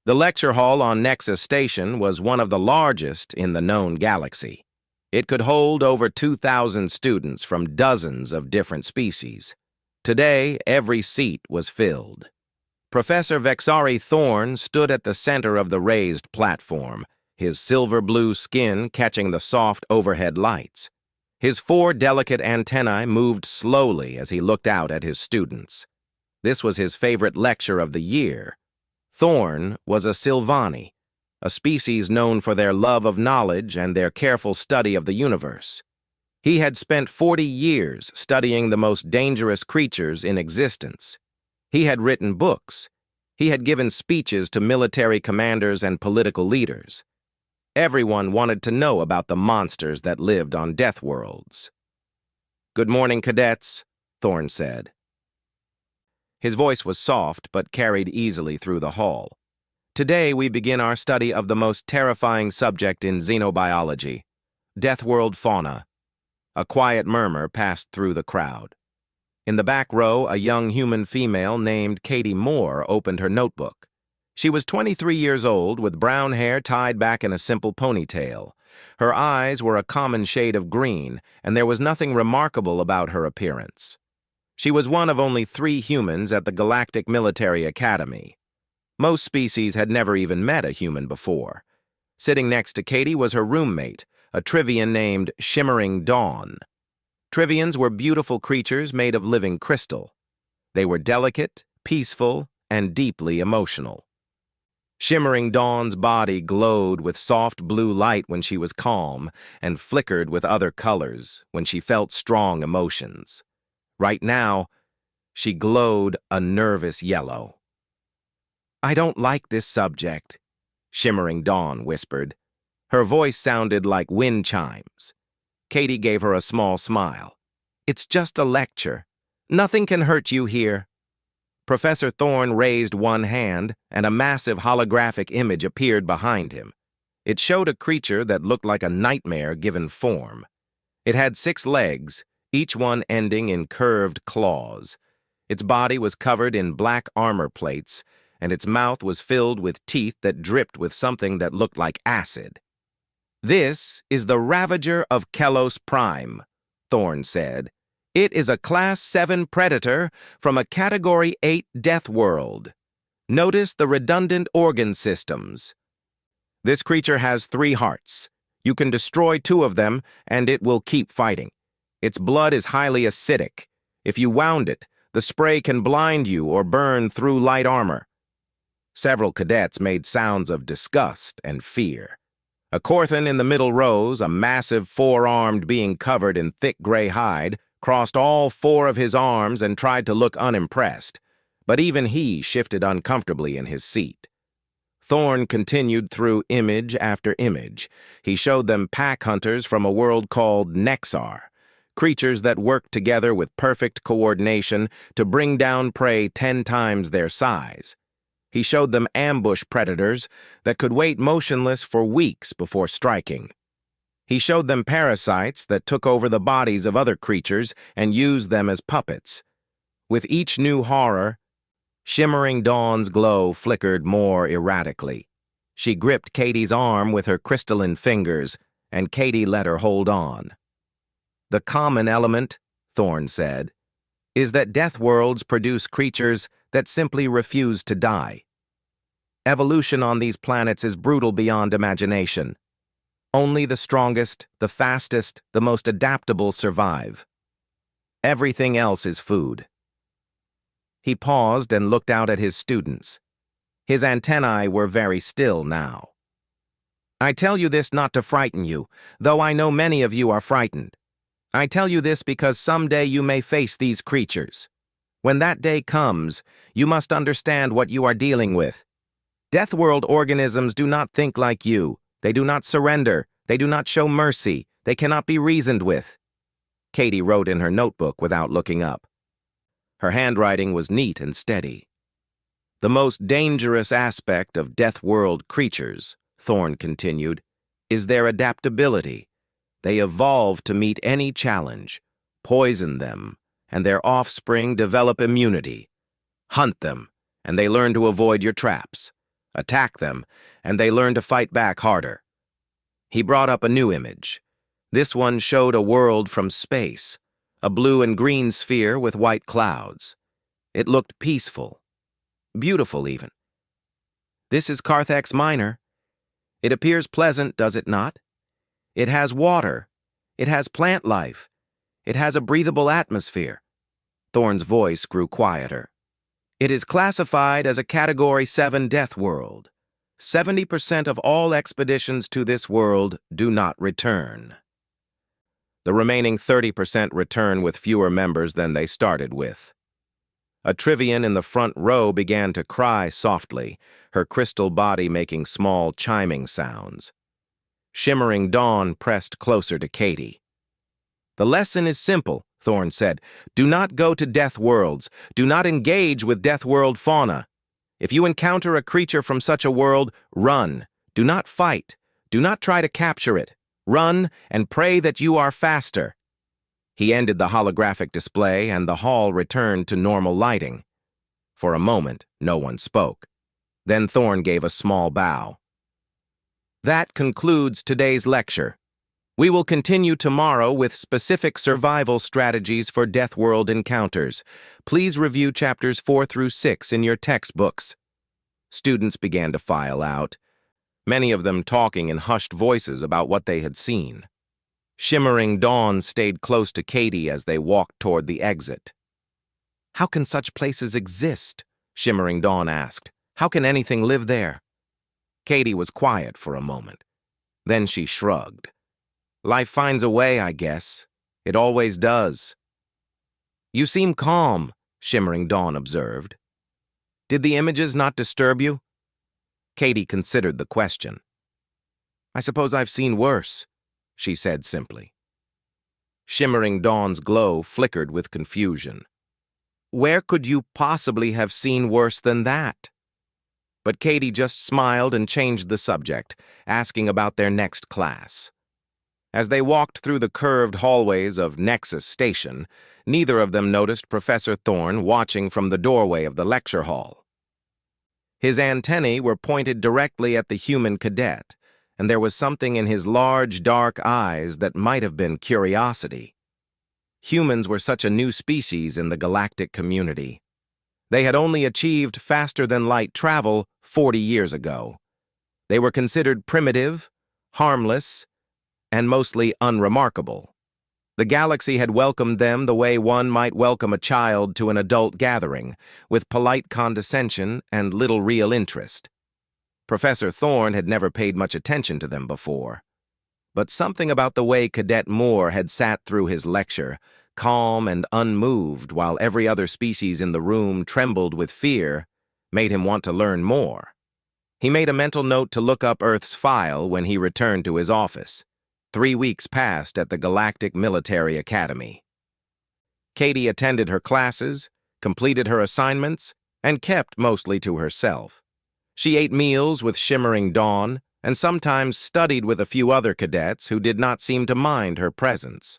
The lecture hall on Nexus Station was one of the largest in the known galaxy. It could hold over 2,000 students from dozens of different species. Today, every seat was filled. Professor Vexari Thorn stood at the center of the raised platform, his silver-blue skin catching the soft overhead lights. His 4 delicate antennae moved slowly as he looked out at his students. This was his favorite lecture of the year. Thorn was a Sylvani, a species known for their love of knowledge and their careful study of the universe. He had spent 40 years studying the most dangerous creatures in existence. He had written books. He had given speeches to military commanders and political leaders. Everyone wanted to know about the monsters that lived on Deathworlds. "Good morning, cadets," Thorn said. His voice was soft but carried easily through the hall. "Today we begin our study of the most terrifying subject in xenobiology, Deathworld fauna." A quiet murmur passed through the crowd. In the back row, a young human female named Katie Moore opened her notebook. She was 23 years old, with brown hair tied back in a simple ponytail. Her eyes were a common shade of green, and there was nothing remarkable about her appearance. She was one of only 3 humans at the Galactic Military Academy. Most species had never even met a human before. Sitting next to Katie was her roommate, a Trivian named Shimmering Dawn. Trivians were beautiful creatures made of living crystal. They were delicate, peaceful, and deeply emotional. Shimmering Dawn's body glowed with soft blue light when she was calm and flickered with other colors when she felt strong emotions. Right now, she glowed a nervous yellow. "I don't like this subject," Shimmering Dawn whispered. Her voice sounded like wind chimes. Katie gave her a small smile. "It's just a lecture. Nothing can hurt you here." Professor Thorn raised one hand, and a massive holographic image appeared behind him. It showed a creature that looked like a nightmare given form. It had 6 legs, each one ending in curved claws. Its body was covered in black armor plates, and its mouth was filled with teeth that dripped with something that looked like acid. "This is the Ravager of Kelos Prime," Thorn said. "It is a Class 7 predator from a Category 8 Deathworld. Notice the redundant organ systems. This creature has 3 hearts. You can destroy 2 of them, and it will keep fighting. Its blood is highly acidic. If you wound it, the spray can blind you or burn through light armor." Several cadets made sounds of disgust and fear. A Corthan in the middle rows, a massive 4-armed being covered in thick gray hide, crossed all 4 of his arms and tried to look unimpressed, but even he shifted uncomfortably in his seat. Thorn continued through image after image. He showed them pack hunters from a world called Nexar, creatures that worked together with perfect coordination to bring down prey 10 times their size. He showed them ambush predators that could wait motionless for weeks before striking. He showed them parasites that took over the bodies of other creatures and used them as puppets. With each new horror, Shimmering Dawn's glow flickered more erratically. She gripped Katie's arm with her crystalline fingers, and Katie let her hold on. "The common element," Thorn said, "is that Deathworlds produce creatures that simply refuse to die. Evolution on these planets is brutal beyond imagination. Only the strongest, the fastest, the most adaptable survive. Everything else is food." He paused and looked out at his students. His antennae were very still now. "I tell you this not to frighten you, though I know many of you are frightened. I tell you this because someday you may face these creatures. When that day comes, you must understand what you are dealing with. Deathworld organisms do not think like you. They do not surrender. They do not show mercy. They cannot be reasoned with." Katie wrote in her notebook without looking up. Her handwriting was neat and steady. "The most dangerous aspect of Deathworld creatures," Thorn continued, "is their adaptability. They evolve to meet any challenge. Poison them, and their offspring develop immunity. Hunt them, and they learn to avoid your traps. Attack them, and they learn to fight back harder. He brought up a new image. This one showed a world from space, a blue and green sphere with white clouds. It looked peaceful, beautiful even. This is Carthax Minor. It appears pleasant, does it not? It has water. It has plant life. It has a breathable atmosphere. Thorn's voice grew quieter. It is classified as a Category 7 Deathworld. 70% of all expeditions to this world do not return. The remaining 30% return with fewer members than they started with. A Trivian in the front row began to cry softly, her crystal body making small chiming sounds. Shimmering Dawn pressed closer to Katie. The lesson is simple, Thorn said. Do not go to Death Worlds. Do not engage with Death World fauna. If you encounter a creature from such a world, run. Do not fight. Do not try to capture it. Run and pray that you are faster. He ended the holographic display and the hall returned to normal lighting. For a moment, no one spoke. Then Thorn gave a small bow. That concludes today's lecture. We will continue tomorrow with specific survival strategies for Deathworld encounters. Please review chapters 4 through 6 in your textbooks. Students began to file out, many of them talking in hushed voices about what they had seen. Shimmering Dawn stayed close to Katie as they walked toward the exit. How can such places exist? Shimmering Dawn asked. How can anything live there? Katie was quiet for a moment. Then she shrugged. Life finds a way, I guess. It always does. You seem calm, Shimmering Dawn observed. Did the images not disturb you? Katie considered the question. I suppose I've seen worse, she said simply. Shimmering Dawn's glow flickered with confusion. Where could you possibly have seen worse than that? But Katie just smiled and changed the subject, asking about their next class. As they walked through the curved hallways of Nexus Station, neither of them noticed Professor Thorn watching from the doorway of the lecture hall. His antennae were pointed directly at the human cadet, and there was something in his large, dark eyes that might have been curiosity. Humans were such a new species in the galactic community. They had only achieved faster-than-light travel 40 years ago. They were considered primitive, harmless, and mostly unremarkable. The galaxy had welcomed them the way one might welcome a child to an adult gathering, with polite condescension and little real interest. Professor Thorn had never paid much attention to them before. But something about the way Cadet Moore had sat through his lecture, calm and unmoved while every other species in the room trembled with fear, made him want to learn more. He made a mental note to look up Earth's file when he returned to his office. 3 weeks passed at the Galactic Military Academy. Katie attended her classes, completed her assignments, and kept mostly to herself. She ate meals with Shimmering Dawn and sometimes studied with a few other cadets who did not seem to mind her presence.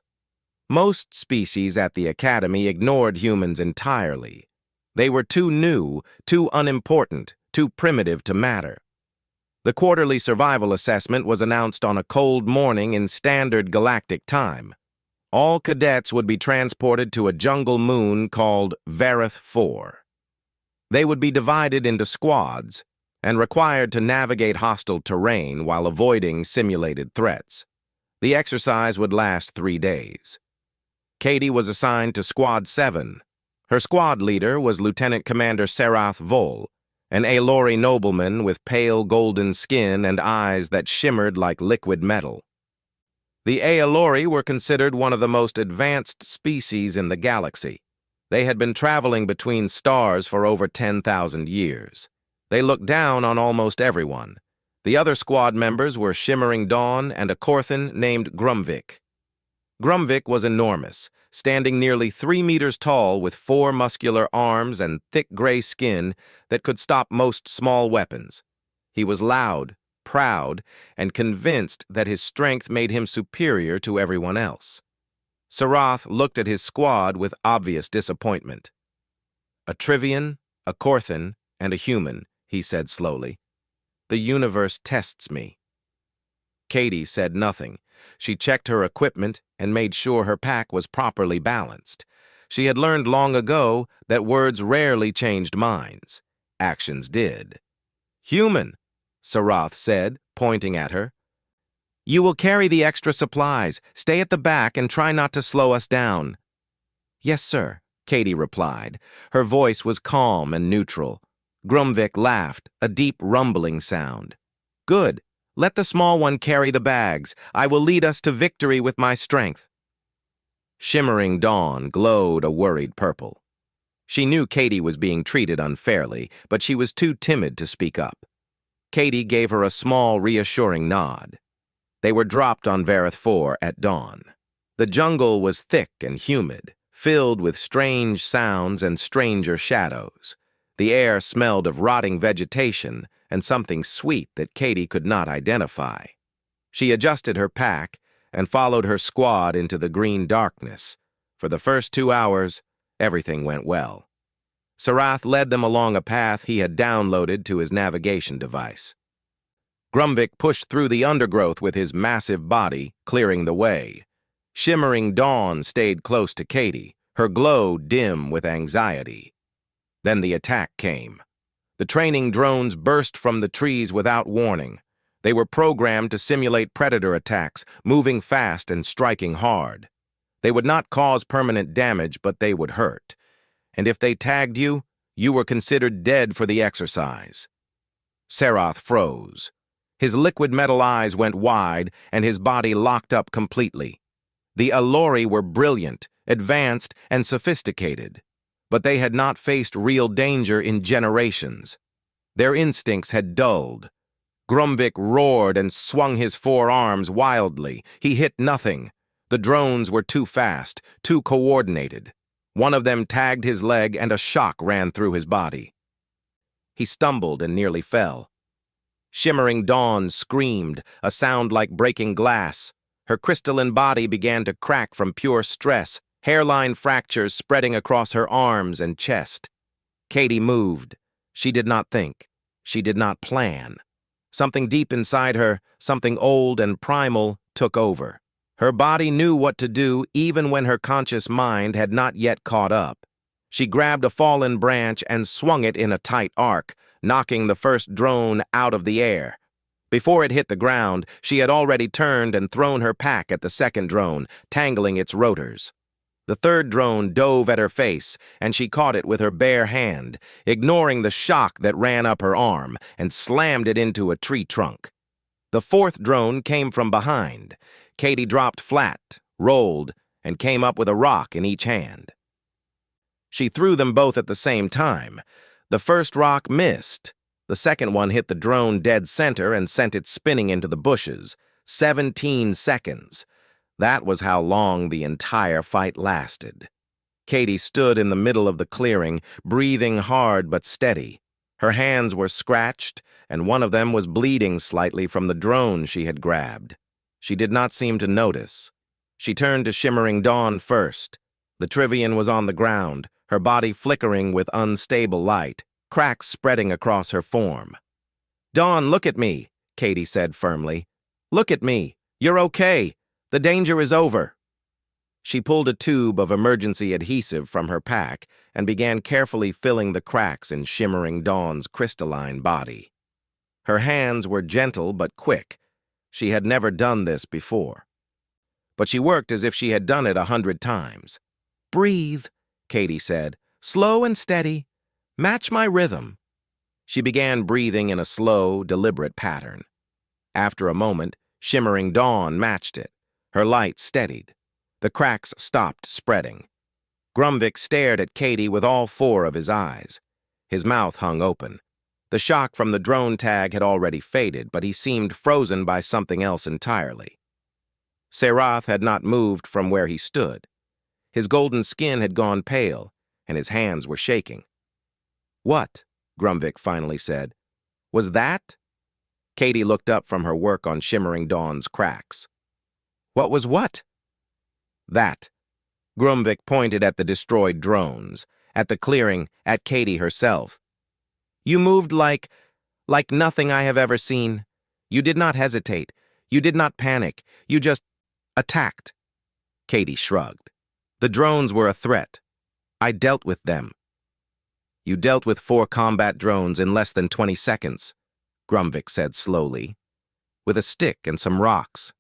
Most species at the Academy ignored humans entirely. They were too new, too unimportant, too primitive to matter. The quarterly survival assessment was announced on a cold morning in standard galactic time. All cadets would be transported to a jungle moon called Verith 4. They would be divided into squads and required to navigate hostile terrain while avoiding simulated threats. The exercise would last 3 days. Katie was assigned to Squad 7. Her squad leader was Lieutenant Commander Serath Vol, an Aelori nobleman with pale golden skin and eyes that shimmered like liquid metal. The Aelori were considered one of the most advanced species in the galaxy. They had been traveling between stars for over 10,000 years. They looked down on almost everyone. The other squad members were Shimmering Dawn and a Korthan named Grumvik. Grumvik was enormous, standing nearly 3 meters tall with 4 muscular arms and thick gray skin that could stop most small weapons. He was loud, proud, and convinced that his strength made him superior to everyone else. Serath looked at his squad with obvious disappointment. A Trivian, a Korthan, and a human, he said slowly. The universe tests me." Katie said nothing. She checked her equipment and made sure her pack was properly balanced. She had learned long ago that words rarely changed minds. Actions did. "Human," Sarath said, pointing at her. "You will carry the extra supplies. Stay at the back and try not to slow us down." "Yes, sir," Katie replied. Her voice was calm and neutral. Grumvik laughed, a deep rumbling sound. "Good. Let the small one carry the bags. I will lead us to victory with my strength." Shimmering Dawn glowed a worried purple. She knew Katie was being treated unfairly, but she was too timid to speak up. Katie gave her a small, reassuring nod. They were dropped on Verith 4 at dawn. The jungle was thick and humid, filled with strange sounds and stranger shadows. The air smelled of rotting vegetation and something sweet that Katie could not identify. She adjusted her pack and followed her squad into the green darkness. For the first 2 hours, everything went well. Sarath led them along a path he had downloaded to his navigation device. Grumvik pushed through the undergrowth with his massive body, clearing the way. Shimmering Dawn stayed close to Katie, her glow dim with anxiety. Then the attack came. The training drones burst from the trees without warning. They were programmed to simulate predator attacks, moving fast and striking hard. They would not cause permanent damage, but they would hurt. And if they tagged you, you were considered dead for the exercise. Sarath froze. His liquid metal eyes went wide, and his body locked up completely. The Allori were brilliant, advanced, and sophisticated, but they had not faced real danger in generations. Their instincts had dulled. Grumvik roared and swung his 4 arms wildly. He hit nothing. The drones were too fast, too coordinated. One of them tagged his leg and a shock ran through his body. He stumbled and nearly fell. Shimmering Dawn screamed, a sound like breaking glass. Her crystalline body began to crack from pure stress, hairline fractures spreading across her arms and chest. Katie moved. She did not think. She did not plan. Something deep inside her, something old and primal, took over. Her body knew what to do even when her conscious mind had not yet caught up. She grabbed a fallen branch and swung it in a tight arc, knocking the first drone out of the air. Before it hit the ground, she had already turned and thrown her pack at the second drone, tangling its rotors. The third drone dove at her face, and she caught it with her bare hand, ignoring the shock that ran up her arm, and slammed it into a tree trunk. The fourth drone came from behind. Katie dropped flat, rolled, and came up with a rock in each hand. She threw them both at the same time. The first rock missed. The second one hit the drone dead center and sent it spinning into the bushes. 17 seconds. That was how long the entire fight lasted. Katie stood in the middle of the clearing, breathing hard but steady. Her hands were scratched, and one of them was bleeding slightly from the drone she had grabbed. She did not seem to notice. She turned to Shimmering Dawn first. The Trivian was on the ground, her body flickering with unstable light, cracks spreading across her form. "Dawn, look at me," Katie said firmly. "Look at me. You're okay. The danger is over." She pulled a tube of emergency adhesive from her pack and began carefully filling the cracks in Shimmering Dawn's crystalline body. Her hands were gentle but quick. She had never done this before. But she worked as if she had done it 100 times. "Breathe," Katie said. "Slow and steady. Match my rhythm." She began breathing in a slow, deliberate pattern. After a moment, Shimmering Dawn matched it. Her light steadied. The cracks stopped spreading. Grumvik stared at Katie with all 4 of his eyes. His mouth hung open. The shock from the drone tag had already faded, but he seemed frozen by something else entirely. Sarath had not moved from where he stood. His golden skin had gone pale, and his hands were shaking. "What?" Grumvik finally said. "Was that?" Katie looked up from her work on Shimmering Dawn's cracks. "What was what?" "That." Grumvik pointed at the destroyed drones, at the clearing, at Katie herself. "You moved like Like nothing I have ever seen. You did not hesitate. You did not panic. You just attacked. Katie shrugged. The drones were a threat. I dealt with them. You dealt with 4 combat drones in less than 20 seconds, Grumvik said slowly, with a stick and some rocks.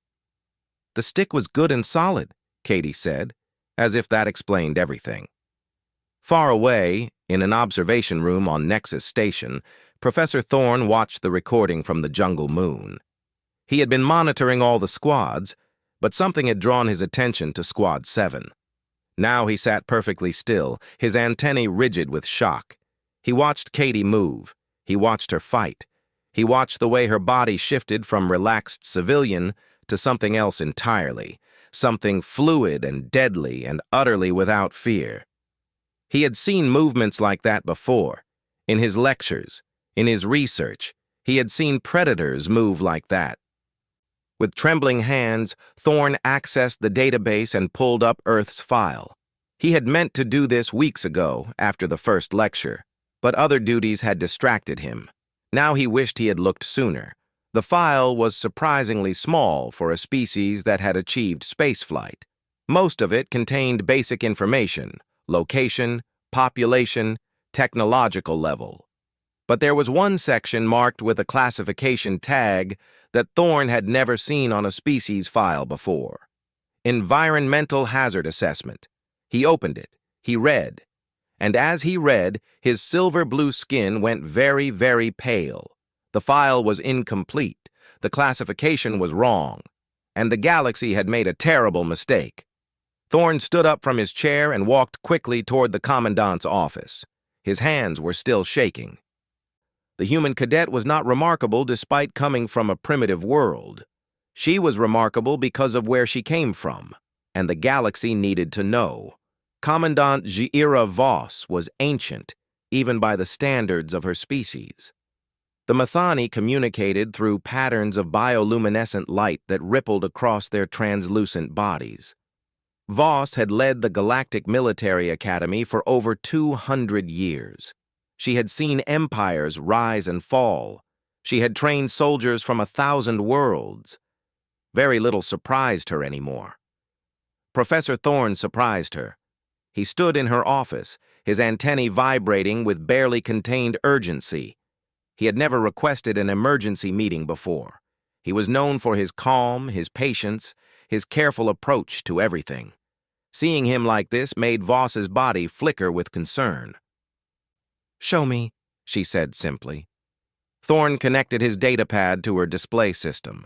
The stick was good and solid, Katie said, as if that explained everything. Far away, in an observation room on Nexus Station, Professor Thorne watched the recording from the jungle moon. He had been monitoring all the squads, but something had drawn his attention to Squad 7. Now he sat perfectly still, his antennae rigid with shock. He watched Katie move. He watched her fight. He watched the way her body shifted from relaxed civilian to something else entirely, something fluid and deadly and utterly without fear. He had seen movements like that before. In his lectures, in his research, he had seen predators move like that. With trembling hands, Thorne accessed the database and pulled up Earth's file. He had meant to do this weeks ago, after the first lecture, but other duties had distracted him. Now he wished he had looked sooner. The file was surprisingly small for a species that had achieved spaceflight. Most of it contained basic information: location, population, technological level. But there was one section marked with a classification tag that Thorne had never seen on a species file before. Environmental Hazard Assessment. He opened it. He read. And as he read, his silver-blue skin went very, very pale. The file was incomplete. The classification was wrong. And the galaxy had made a terrible mistake. Thorne stood up from his chair and walked quickly toward the commandant's office. His hands were still shaking. The human cadet was not remarkable despite coming from a primitive world. She was remarkable because of where she came from, and the galaxy needed to know. Commandant Jira Voss was ancient, even by the standards of her species. The Mathani communicated through patterns of bioluminescent light that rippled across their translucent bodies. Voss had led the Galactic Military Academy for over 200 years. She had seen empires rise and fall. She had trained soldiers from 1,000 worlds. Very little surprised her anymore. Professor Thorne surprised her. He stood in her office, his antennae vibrating with barely contained urgency. He had never requested an emergency meeting before. He was known for his calm, his patience, his careful approach to everything. Seeing him like this made Voss's body flicker with concern. "Show me," she said simply. Thorne connected his datapad to her display system.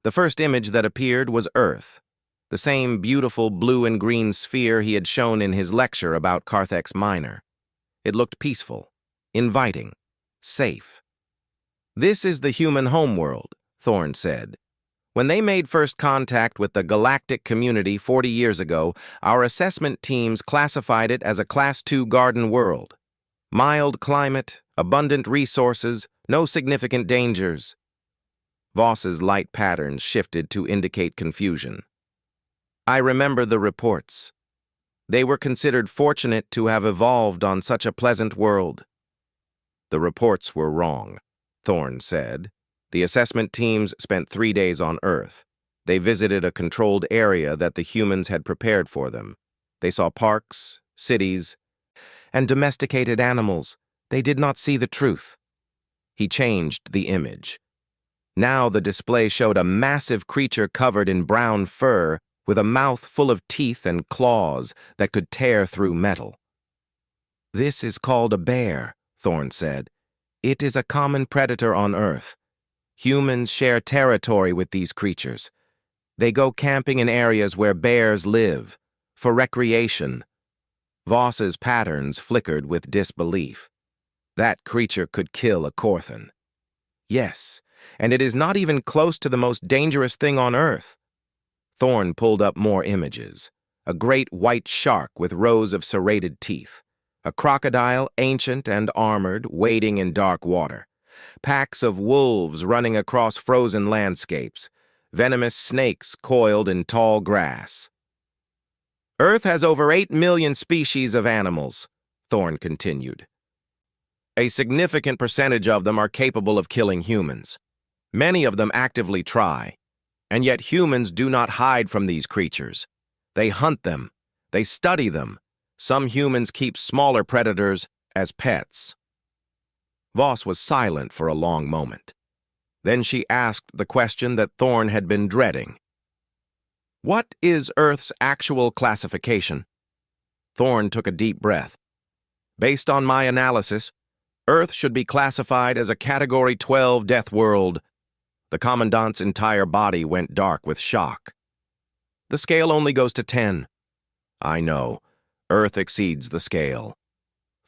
The first image that appeared was Earth, the same beautiful blue and green sphere he had shown in his lecture about Carthex Minor. It looked peaceful, inviting, safe. "This is the human homeworld," Thorne said. "When they made first contact with the galactic community 40 years ago, our assessment teams classified it as a Class 2 garden world. Mild climate, abundant resources, no significant dangers." Voss's light patterns shifted to indicate confusion. "I remember the reports. They were considered fortunate to have evolved on such a pleasant world." "The reports were wrong," Thorne said. "The assessment teams spent 3 days on Earth. They visited a controlled area that the humans had prepared for them. They saw parks, cities, and domesticated animals. They did not see the truth." He changed the image. Now the display showed a massive creature covered in brown fur with a mouth full of teeth and claws that could tear through metal. "This is called a bear," Thorne said. "It is a common predator on Earth. Humans share territory with these creatures. They go camping in areas where bears live, for recreation." Voss's patterns flickered with disbelief. That creature could kill a Corthan. "Yes, and it is not even close to the most dangerous thing on Earth." Thorne pulled up more images. A great white shark with rows of serrated teeth. A crocodile, ancient and armored, wading in dark water. Packs of wolves running across frozen landscapes. Venomous snakes coiled in tall grass. "Earth has over 8 million species of animals," Thorne continued. A significant percentage of them are capable of killing humans. Many of them actively try, and yet humans do not hide from these creatures. They hunt them. They study them. Some humans keep smaller predators as pets. Voss was silent for a long moment. Then she asked the question that Thorn had been dreading. What is Earth's actual classification? Thorn took a deep breath. Based on my analysis, Earth should be classified as a Category 12 Deathworld. The Commandant's entire body went dark with shock. The scale only goes to 10. I know. Earth exceeds the scale.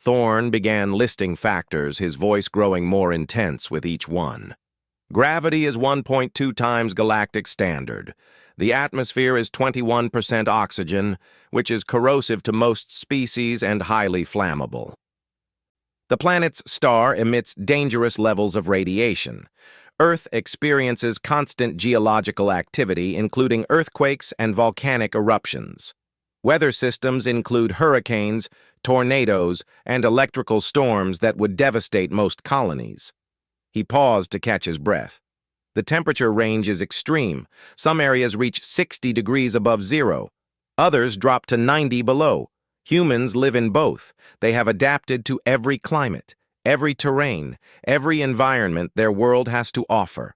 Thorn began listing factors, his voice growing more intense with each one. Gravity is 1.2 times galactic standard. The atmosphere is 21% oxygen, which is corrosive to most species and highly flammable. The planet's star emits dangerous levels of radiation. Earth experiences constant geological activity, including earthquakes and volcanic eruptions. Weather systems include hurricanes, tornadoes, and electrical storms that would devastate most colonies. He paused to catch his breath. The temperature range is extreme. Some areas reach 60 degrees above zero. Others drop to 90 below. Humans live in both. They have adapted to every climate, every terrain, every environment their world has to offer.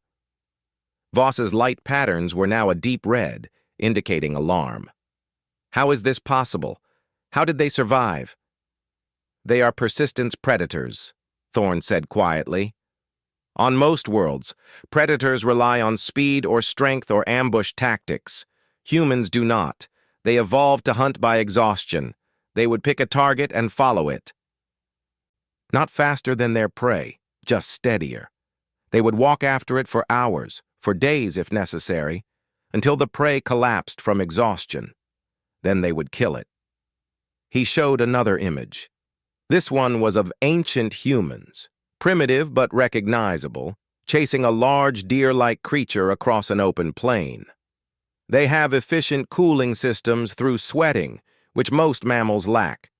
Voss's light patterns were now a deep red, indicating alarm. How is this possible? How did they survive? They are persistence predators, Thorn said quietly. On most worlds, predators rely on speed or strength or ambush tactics. Humans do not. They evolved to hunt by exhaustion. They would pick a target and follow it. Not faster than their prey, just steadier. They would walk after it for hours, for days if necessary, until the prey collapsed from exhaustion. Then they would kill it. He showed another image. This one was of ancient humans, primitive but recognizable, chasing a large deer-like creature across an open plain. They have efficient cooling systems through sweating, which most mammals lack.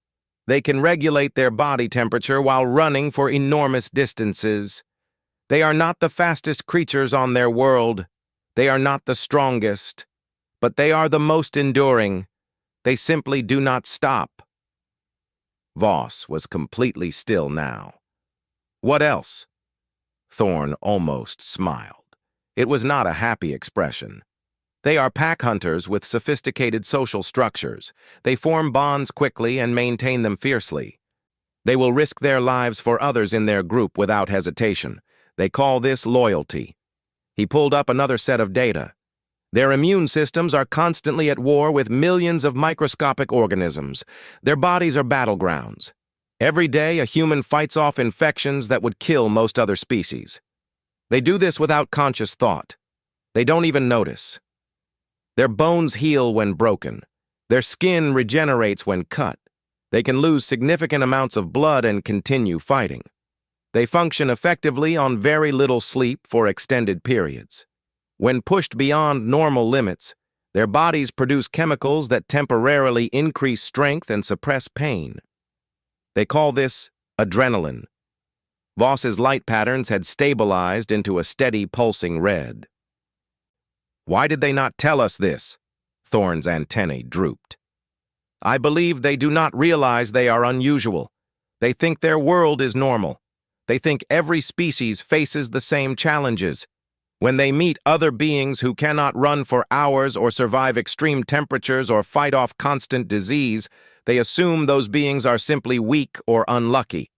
They can regulate their body temperature while running for enormous distances. They are not the fastest creatures on their world. They are not the strongest. But they are the most enduring. They simply do not stop. Voss was completely still now. What else? Thorn almost smiled. It was not a happy expression. They are pack hunters with sophisticated social structures. They form bonds quickly and maintain them fiercely. They will risk their lives for others in their group without hesitation. They call this loyalty. He pulled up another set of data. Their immune systems are constantly at war with millions of microscopic organisms. Their bodies are battlegrounds. Every day, a human fights off infections that would kill most other species. They do this without conscious thought. They don't even notice. Their bones heal when broken. Their skin regenerates when cut. They can lose significant amounts of blood and continue fighting. They function effectively on very little sleep for extended periods. When pushed beyond normal limits, their bodies produce chemicals that temporarily increase strength and suppress pain. They call this adrenaline. Voss's light patterns had stabilized into a steady pulsing red. Why did they not tell us this? Thorn's antennae drooped. I believe they do not realize they are unusual. They think their world is normal. They think every species faces the same challenges. When they meet other beings who cannot run for hours or survive extreme temperatures or fight off constant disease, they assume those beings are simply weak or unlucky.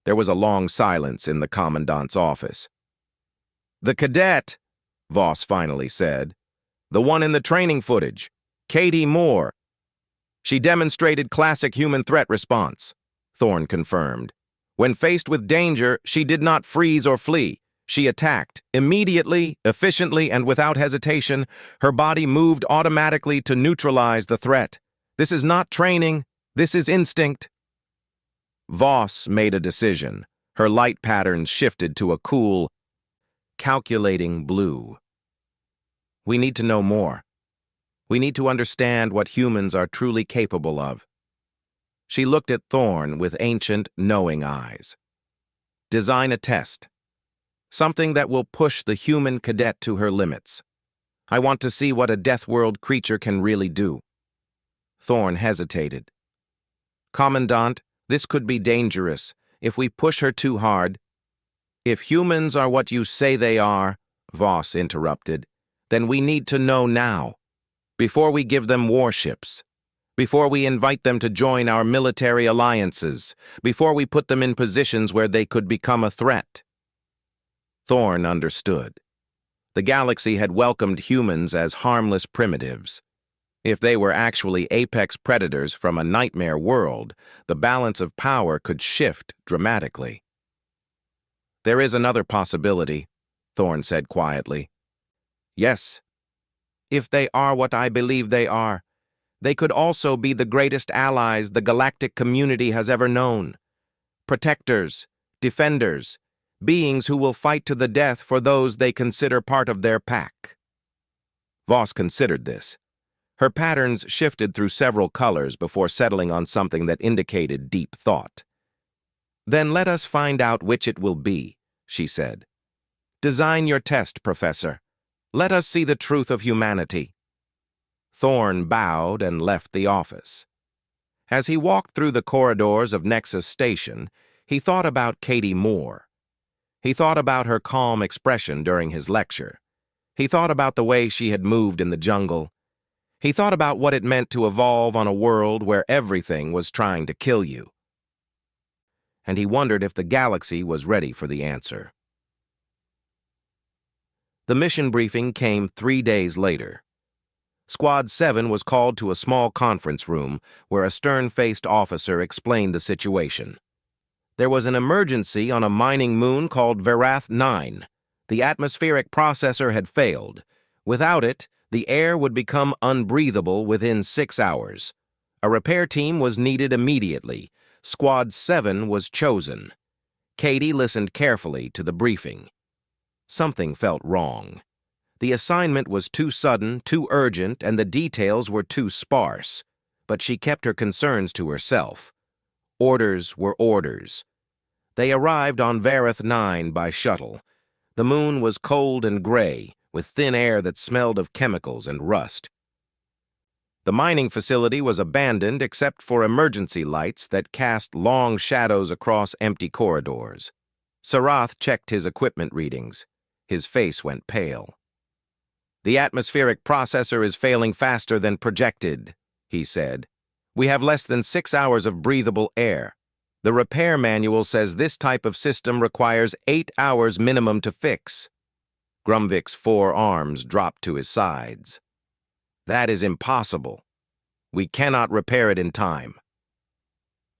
There was a long silence in the Commandant's office. The cadet, Voss finally said. The one in the training footage. Katie Moore. She demonstrated classic human threat response, Thorn confirmed. When faced with danger, she did not freeze or flee. She attacked. Immediately, efficiently, and without hesitation, her body moved automatically to neutralize the threat. This is not training. This is instinct. Voss made a decision. Her light patterns shifted to a cool, calculating blue. We need to know more. We need to understand what humans are truly capable of. She looked at Thorn with ancient, knowing eyes. Design a test. Something that will push the human cadet to her limits. I want to see what a Deathworld creature can really do. Thorn hesitated. Commandant, this could be dangerous. If we push her too hard. If humans are what you say they are, Voss interrupted, then we need to know now. Before we give them warships. Before we invite them to join our military alliances. Before we put them in positions where they could become a threat. Thorn understood. The galaxy had welcomed humans as harmless primitives. If they were actually apex predators from a nightmare world, the balance of power could shift dramatically. There is another possibility, Thorn said quietly. Yes. If they are what I believe they are, they could also be the greatest allies the galactic community has ever known. Protectors, defenders, beings who will fight to the death for those they consider part of their pack. Voss considered this. Her patterns shifted through several colors before settling on something that indicated deep thought. Then let us find out which it will be, she said. Design your test, Professor. Let us see the truth of humanity. Thorn bowed and left the office. As he walked through the corridors of Nexus Station, he thought about Katie Moore. He thought about her calm expression during his lecture. He thought about the way she had moved in the jungle. He thought about what it meant to evolve on a world where everything was trying to kill you. And he wondered if the galaxy was ready for the answer. The mission briefing came 3 days later. Squad 7 was called to a small conference room where a stern-faced officer explained the situation. There was an emergency on a mining moon called Verith 9. The atmospheric processor had failed. Without it, the air would become unbreathable within 6 hours. A repair team was needed immediately. Squad 7 was chosen. Katie listened carefully to the briefing. Something felt wrong. The assignment was too sudden, too urgent, and the details were too sparse. But she kept her concerns to herself. Orders were orders. They arrived on Verith 9 by shuttle. The moon was cold and gray, with thin air that smelled of chemicals and rust. The mining facility was abandoned except for emergency lights that cast long shadows across empty corridors. Sarath checked his equipment readings. His face went pale. The atmospheric processor is failing faster than projected, he said. We have less than 6 hours of breathable air. The repair manual says this type of system requires 8 hours minimum to fix. Grumvik's 4 arms dropped to his sides. That is impossible. We cannot repair it in time.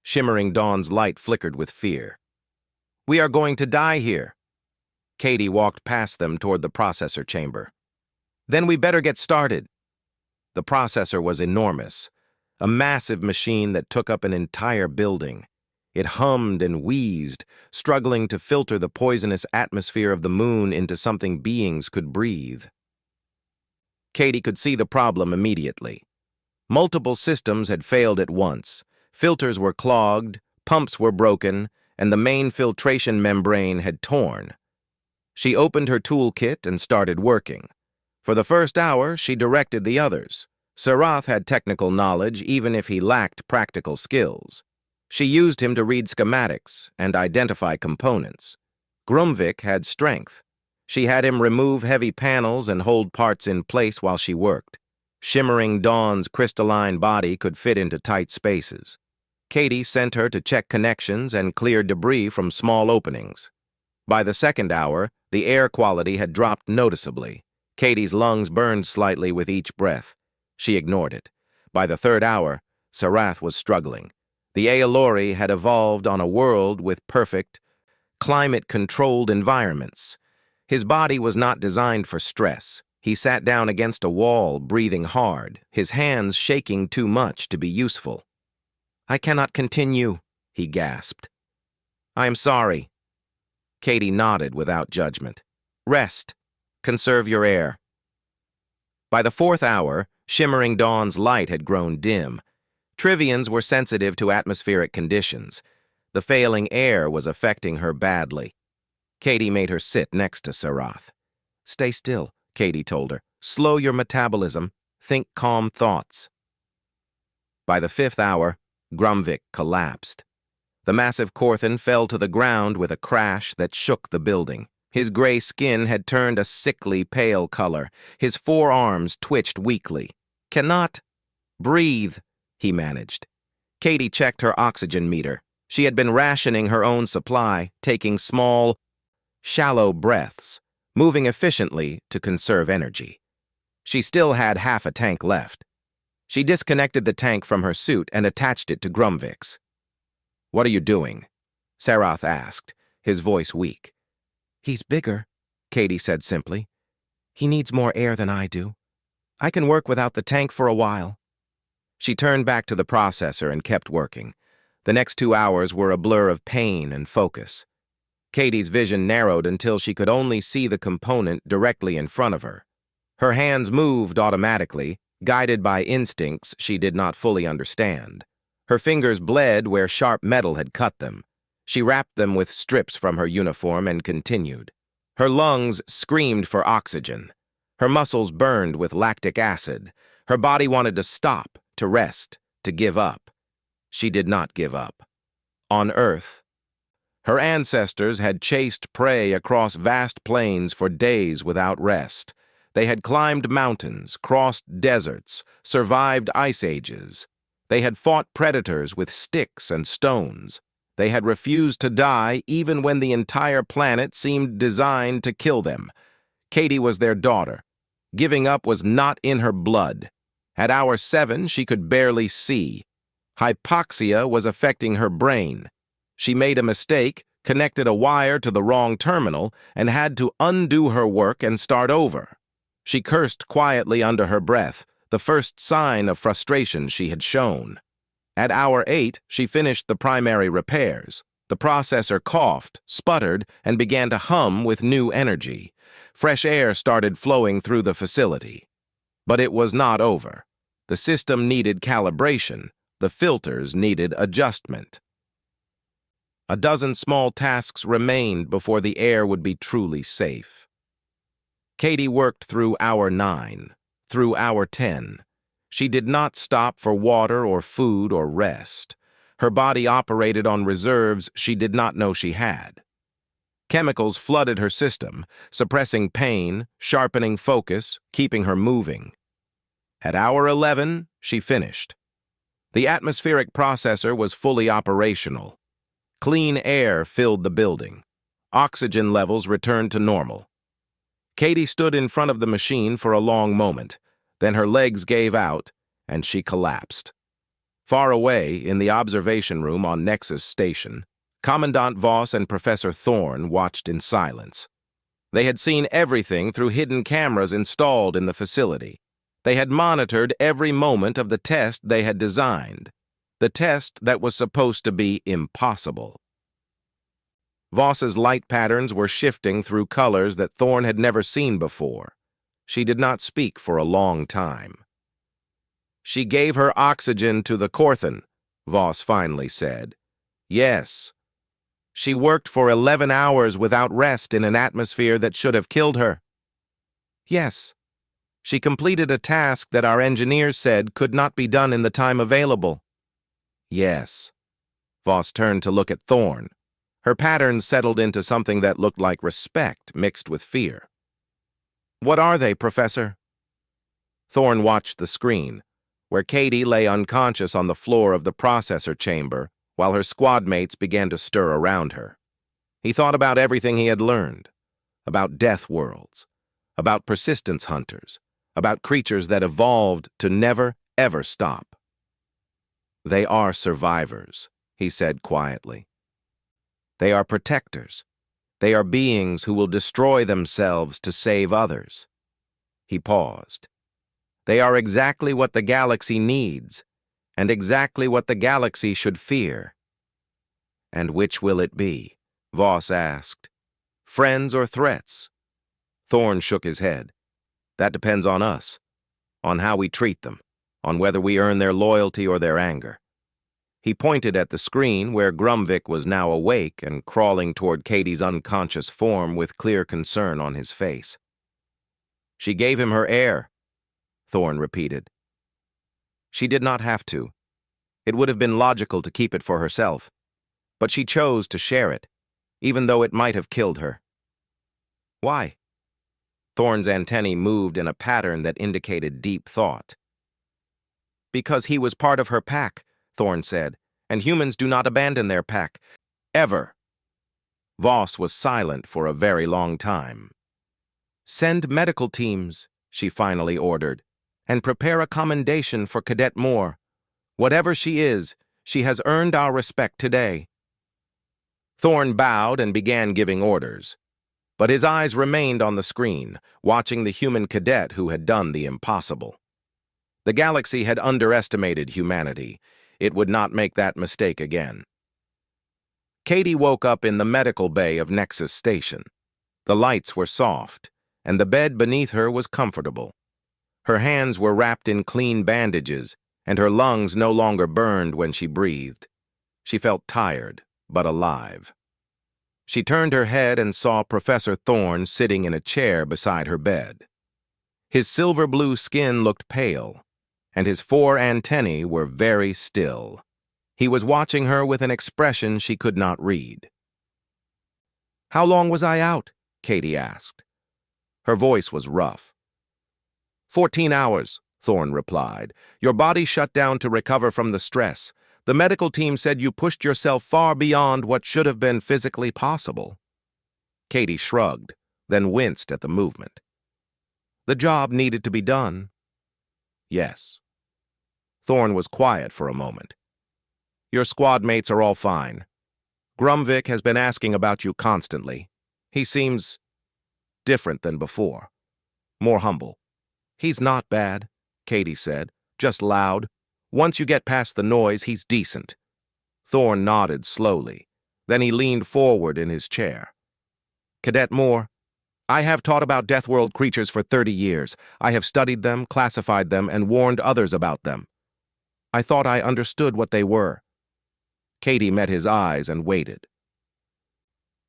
Shimmering Dawn's light flickered with fear. We are going to die here. Katie walked past them toward the processor chamber. Then we better get started. The processor was enormous, a massive machine that took up an entire building. It hummed and wheezed, struggling to filter the poisonous atmosphere of the moon into something beings could breathe. Katie could see the problem immediately. Multiple systems had failed at once. Filters were clogged, pumps were broken, and the main filtration membrane had torn. She opened her toolkit and started working. For the first hour, she directed the others. Sarath had technical knowledge even if he lacked practical skills. She used him to read schematics and identify components. Grumvik had strength. She had him remove heavy panels and hold parts in place while she worked. Shimmering Dawn's crystalline body could fit into tight spaces. Katie sent her to check connections and clear debris from small openings. By the second hour, the air quality had dropped noticeably. Katie's lungs burned slightly with each breath. She ignored it. By the third hour, Sarath was struggling. The Aelori had evolved on a world with perfect, climate-controlled environments. His body was not designed for stress. He sat down against a wall, breathing hard, his hands shaking too much to be useful. I cannot continue, he gasped. I am sorry. Katie nodded without judgment. Rest. Conserve your air. By the fourth hour, Shimmering Dawn's light had grown dim. Trivians were sensitive to atmospheric conditions. The failing air was affecting her badly. Katie made her sit next to Sarath. "Stay still," Katie told her. "Slow your metabolism. Think calm thoughts." By the 5th hour, Grumvik collapsed. The massive Korthan fell to the ground with a crash that shook the building. His gray skin had turned a sickly pale color. His forearms twitched weakly. "Cannot breathe," he managed. Katie checked her oxygen meter. She had been rationing her own supply, taking small, shallow breaths, moving efficiently to conserve energy. She still had half a tank left. She disconnected the tank from her suit and attached it to Grumvik's. "What are you doing?" Sarath asked, his voice weak. "He's bigger," Katie said simply. "He needs more air than I do. I can work without the tank for a while." She turned back to the processor and kept working. The next 2 hours were a blur of pain and focus. Katie's vision narrowed until she could only see the component directly in front of her. Her hands moved automatically, guided by instincts she did not fully understand. Her fingers bled where sharp metal had cut them. She wrapped them with strips from her uniform and continued. Her lungs screamed for oxygen. Her muscles burned with lactic acid. Her body wanted to stop, to rest, to give up. She did not give up. On Earth, her ancestors had chased prey across vast plains for days without rest. They had climbed mountains, crossed deserts, survived ice ages. They had fought predators with sticks and stones. They had refused to die even when the entire planet seemed designed to kill them. Katie was their daughter. Giving up was not in her blood. At hour 7, she could barely see. Hypoxia was affecting her brain. She made a mistake, connected a wire to the wrong terminal, and had to undo her work and start over. She cursed quietly under her breath, the first sign of frustration she had shown. At hour 8, she finished the primary repairs. The processor coughed, sputtered, and began to hum with new energy. Fresh air started flowing through the facility. But it was not over. The system needed calibration. The filters needed adjustment. A dozen small tasks remained before the air would be truly safe. Katie worked through hour 9, through hour 10. She did not stop for water or food or rest. Her body operated on reserves she did not know she had. Chemicals flooded her system, suppressing pain, sharpening focus, keeping her moving. At hour 11, she finished. The atmospheric processor was fully operational. Clean air filled the building. Oxygen levels returned to normal. Katie stood in front of the machine for a long moment. Then her legs gave out, and she collapsed. Far away, in the observation room on Nexus Station, Commandant Voss and Professor Thorne watched in silence. They had seen everything through hidden cameras installed in the facility. They had monitored every moment of the test they had designed, the test that was supposed to be impossible. Voss's light patterns were shifting through colors that Thorne had never seen before. She did not speak for a long time. "She gave her oxygen to the Korthan," Voss finally said. "Yes. She worked for 11 hours without rest in an atmosphere that should have killed her." "Yes. She completed a task that our engineers said could not be done in the time available." "Yes." Voss turned to look at Thorne. Her patterns settled into something that looked like respect mixed with fear. "What are they, Professor?" Thorne watched the screen, where Katie lay unconscious on the floor of the processor chamber while her squad mates began to stir around her. He thought about everything he had learned, about death worlds, about persistence hunters, about creatures that evolved to never, ever stop. "They are survivors," he said quietly. "They are protectors. They are beings who will destroy themselves to save others." He paused. "They are exactly what the galaxy needs, and exactly what the galaxy should fear." "And which will it be?" Voss asked. "Friends or threats?" Thorne shook his head. "That depends on us, on how we treat them, on whether we earn their loyalty or their anger." He pointed at the screen where Grumvik was now awake and crawling toward Katie's unconscious form with clear concern on his face. She gave him her air, Thorn repeated. She did not have to. It would have been logical to keep it for herself, but she chose to share it, even though it might have killed her. Why? Thorn's antennae moved in a pattern that indicated deep thought. Because he was part of her pack, Thorn said, and humans do not abandon their pack. Ever. Voss was silent for a very long time. Send medical teams, she finally ordered, and prepare a commendation for Cadet Moore. Whatever she is, she has earned our respect today. Thorn bowed and began giving orders, but his eyes remained on the screen, watching the human cadet who had done the impossible. The galaxy had underestimated humanity. It would not make that mistake again. Katie woke up in the medical bay of Nexus Station. The lights were soft, and the bed beneath her was comfortable. Her hands were wrapped in clean bandages, and her lungs no longer burned when she breathed. She felt tired, but alive. She turned her head and saw Professor Thorn sitting in a chair beside her bed. His silver-blue skin looked pale, and his 4 antennae were very still. He was watching her with an expression she could not read. "How long was I out?" Katie asked. Her voice was rough. 14 hours, Thorn replied. Your body shut down to recover from the stress. The medical team said you pushed yourself far beyond what should have been physically possible. Katie shrugged, then winced at the movement. The job needed to be done. Yes. Thorn was quiet for a moment. Your squad mates are all fine. Grumvik has been asking about you constantly. He seems different than before. More humble. He's not bad, Katie said, just loud. Once you get past the noise, he's decent. Thorn nodded slowly. Then he leaned forward in his chair. Cadet Moore, I have taught about Deathworld creatures for 30 years. I have studied them, classified them, and warned others about them. I thought I understood what they were. Katie met his eyes and waited.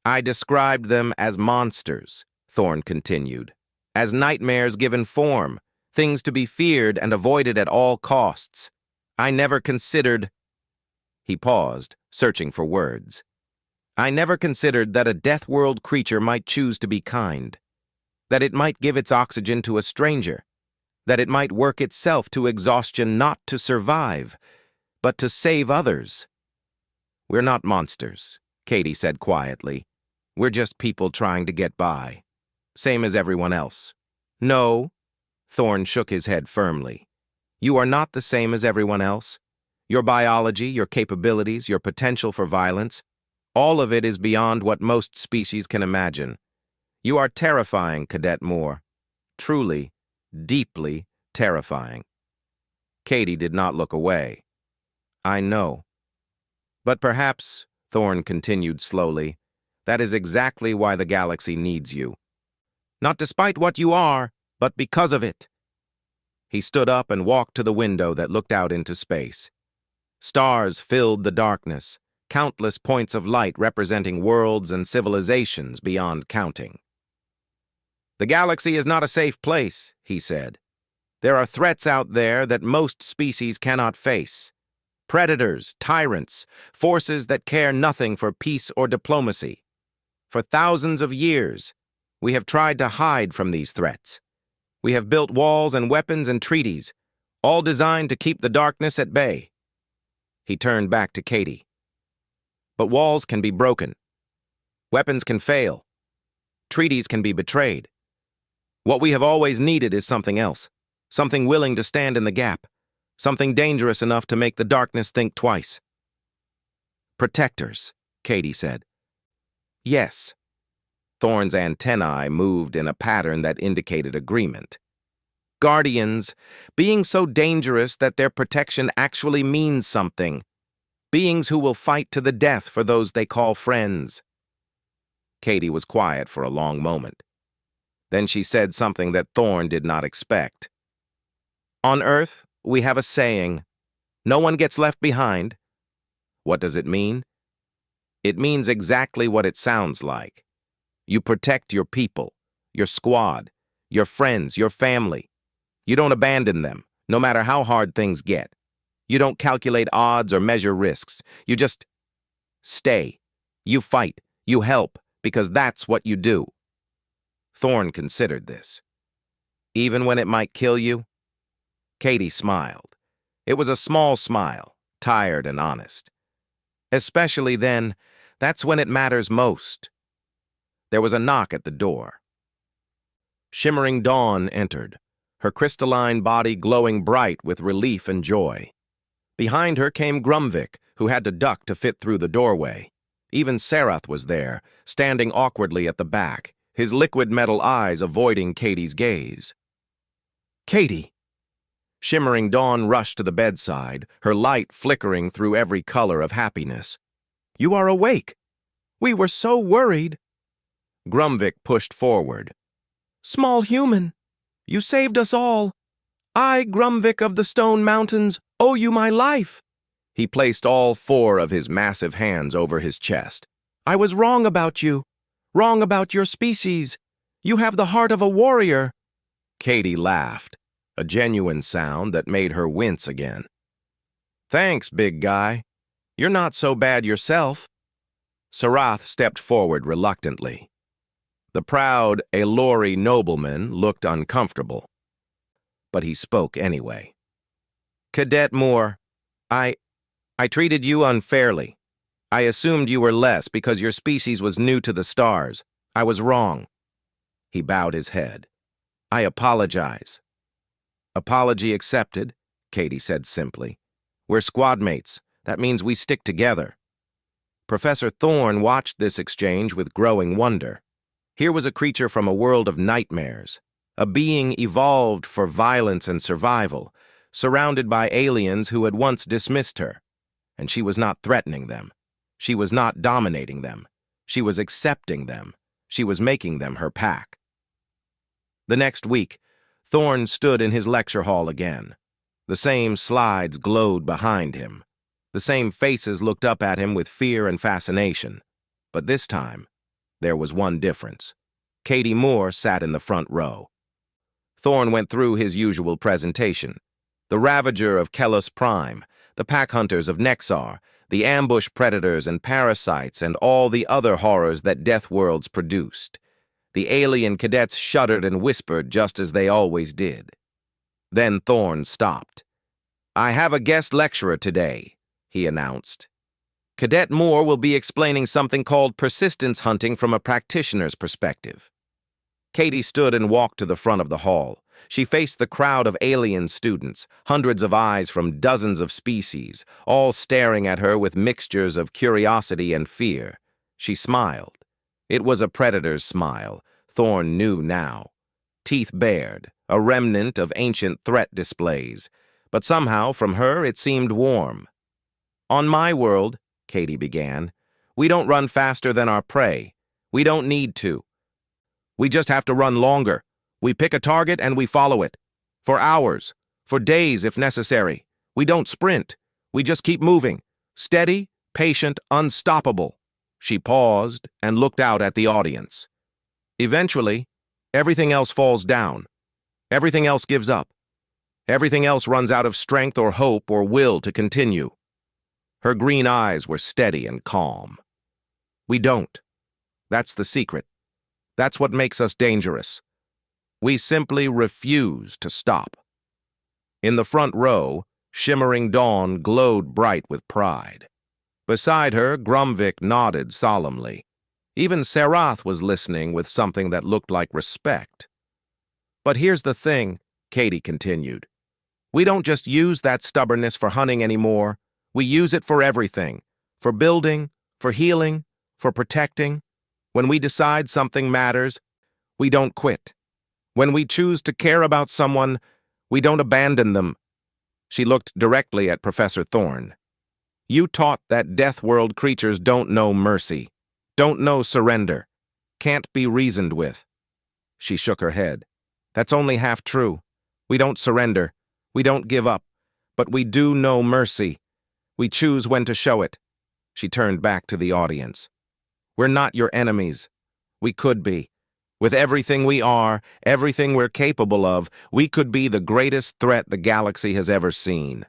I described them as monsters, Thorn continued, as nightmares given form, things to be feared and avoided at all costs. I never considered... He paused, searching for words. I never considered that a Deathworld creature might choose to be kind, that it might give its oxygen to a stranger, that it might work itself to exhaustion not to survive, but to save others. We're not monsters, Katie said quietly. We're just people trying to get by. Same as everyone else. No, Thorn shook his head firmly. You are not the same as everyone else. Your biology, your capabilities, your potential for violence, all of it is beyond what most species can imagine. You are terrifying, Cadet Moore. Truly, deeply terrifying. Katie did not look away. I know. But perhaps, Thorn continued slowly, that is exactly why the galaxy needs you. Not despite what you are, but because of it. He stood up and walked to the window that looked out into space. Stars filled the darkness, countless points of light representing worlds and civilizations beyond counting. The galaxy is not a safe place, he said. There are threats out there that most species cannot face. Predators, tyrants, forces that care nothing for peace or diplomacy. For thousands of years, we have tried to hide from these threats. We have built walls and weapons and treaties, all designed to keep the darkness at bay. He turned back to Katie. But walls can be broken. Weapons can fail. Treaties can be betrayed. What we have always needed is something else, something willing to stand in the gap, something dangerous enough to make the darkness think twice. Protectors, Katie said. Yes. Thorn's antennae moved in a pattern that indicated agreement. Guardians, beings so dangerous that their protection actually means something. Beings who will fight to the death for those they call friends. Katie was quiet for a long moment. Then she said something that Thorn did not expect. On Earth, we have a saying, no one gets left behind. What does it mean? It means exactly what it sounds like. You protect your people, your squad, your friends, your family. You don't abandon them, no matter how hard things get. You don't calculate odds or measure risks. You just stay. You fight. You help, because that's what you do. Thorn considered this. Even when it might kill you? Katie smiled. It was a small smile, tired and honest. Especially then, that's when it matters most. There was a knock at the door. Shimmering Dawn entered, her crystalline body glowing bright with relief and joy. Behind her came Grumvik, who had to duck to fit through the doorway. Even Sarath was there, standing awkwardly at the back, his liquid metal eyes avoiding Katie's gaze. Katie! Shimmering Dawn rushed to the bedside, her light flickering through every color of happiness. You are awake! We were so worried! Grumvik pushed forward. Small human, you saved us all. I, Grumvik of the Stone Mountains, owe you my life. He placed all 4 of his massive hands over his chest. I was wrong about you. Wrong about your species. You have the heart of a warrior. Katie laughed, a genuine sound that made her wince again. Thanks, big guy. You're not so bad yourself. Sarath stepped forward reluctantly. The proud Elori nobleman looked uncomfortable, but he spoke anyway. Cadet Moore, I treated you unfairly. I assumed you were less because your species was new to the stars. I was wrong. He bowed his head. I apologize. Apology accepted, Katie said simply. We're squad mates. That means we stick together. Professor Thorn watched this exchange with growing wonder. Here was a creature from a world of nightmares, a being evolved for violence and survival, surrounded by aliens who had once dismissed her. And she was not threatening them. She was not dominating them. She was accepting them. She was making them her pack. The next week, Thorn stood in his lecture hall again. The same slides glowed behind him. The same faces looked up at him with fear and fascination. But this time, there was one difference. Katie Moore sat in the front row. Thorn went through his usual presentation. The Ravager of Kelos Prime, the Pack Hunters of Nexar, the ambush predators and parasites, and all the other horrors that Deathworlds produced. The alien cadets shuddered and whispered just as they always did. Then Thorn stopped. I have a guest lecturer today, he announced. Cadet Moore will be explaining something called persistence hunting from a practitioner's perspective. Katie stood and walked to the front of the hall. She faced the crowd of alien students, hundreds of eyes from dozens of species, all staring at her with mixtures of curiosity and fear. She smiled. It was a predator's smile, Thorn knew now. Teeth bared, a remnant of ancient threat displays, but somehow from her it seemed warm. On my world, Katie began, we don't run faster than our prey. We don't need to. We just have to run longer. We pick a target and we follow it. For hours, for days if necessary. We don't sprint. We just keep moving. Steady, patient, unstoppable. She paused and looked out at the audience. Eventually, everything else falls down. Everything else gives up. Everything else runs out of strength or hope or will to continue. Her green eyes were steady and calm. We don't. That's the secret. That's what makes us dangerous. We simply refuse to stop. In the front row, Shimmering Dawn glowed bright with pride. Beside her, Grumvik nodded solemnly. Even Sarath was listening with something that looked like respect. But here's the thing, Katie continued. We don't just use that stubbornness for hunting anymore. We use it for everything. For building, for healing, for protecting. When we decide something matters, we don't quit. When we choose to care about someone, we don't abandon them. She looked directly at Professor Thorn. You taught that Deathworld creatures don't know mercy, don't know surrender, can't be reasoned with. She shook her head. That's only half true. We don't surrender. We don't give up. But we do know mercy. We choose when to show it. She turned back to the audience. We're not your enemies. We could be. With everything we are, everything we're capable of, we could be the greatest threat the galaxy has ever seen.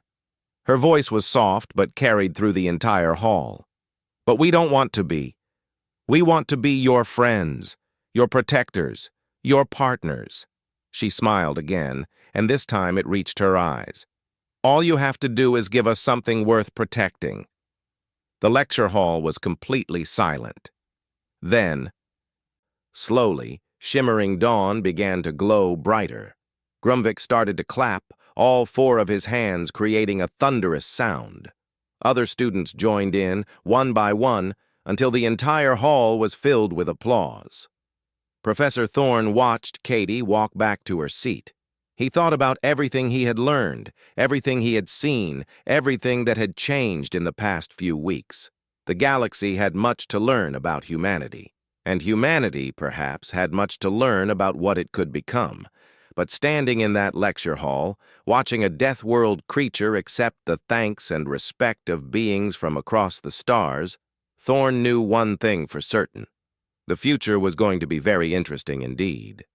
Her voice was soft but carried through the entire hall. But we don't want to be. We want to be your friends, your protectors, your partners. She smiled again, and this time it reached her eyes. All you have to do is give us something worth protecting. The lecture hall was completely silent. Then, slowly, shimmering dawn began to glow brighter. Grumvik started to clap, all four of his hands creating a thunderous sound. Other students joined in, one by one, until the entire hall was filled with applause. Professor Thorne watched Katie walk back to her seat. He thought about everything he had learned, everything he had seen, everything that had changed in the past few weeks. The galaxy had much to learn about humanity, and humanity, perhaps, had much to learn about what it could become. But standing in that lecture hall, watching a Deathworld creature accept the thanks and respect of beings from across the stars, Thorne knew one thing for certain. The future was going to be very interesting indeed.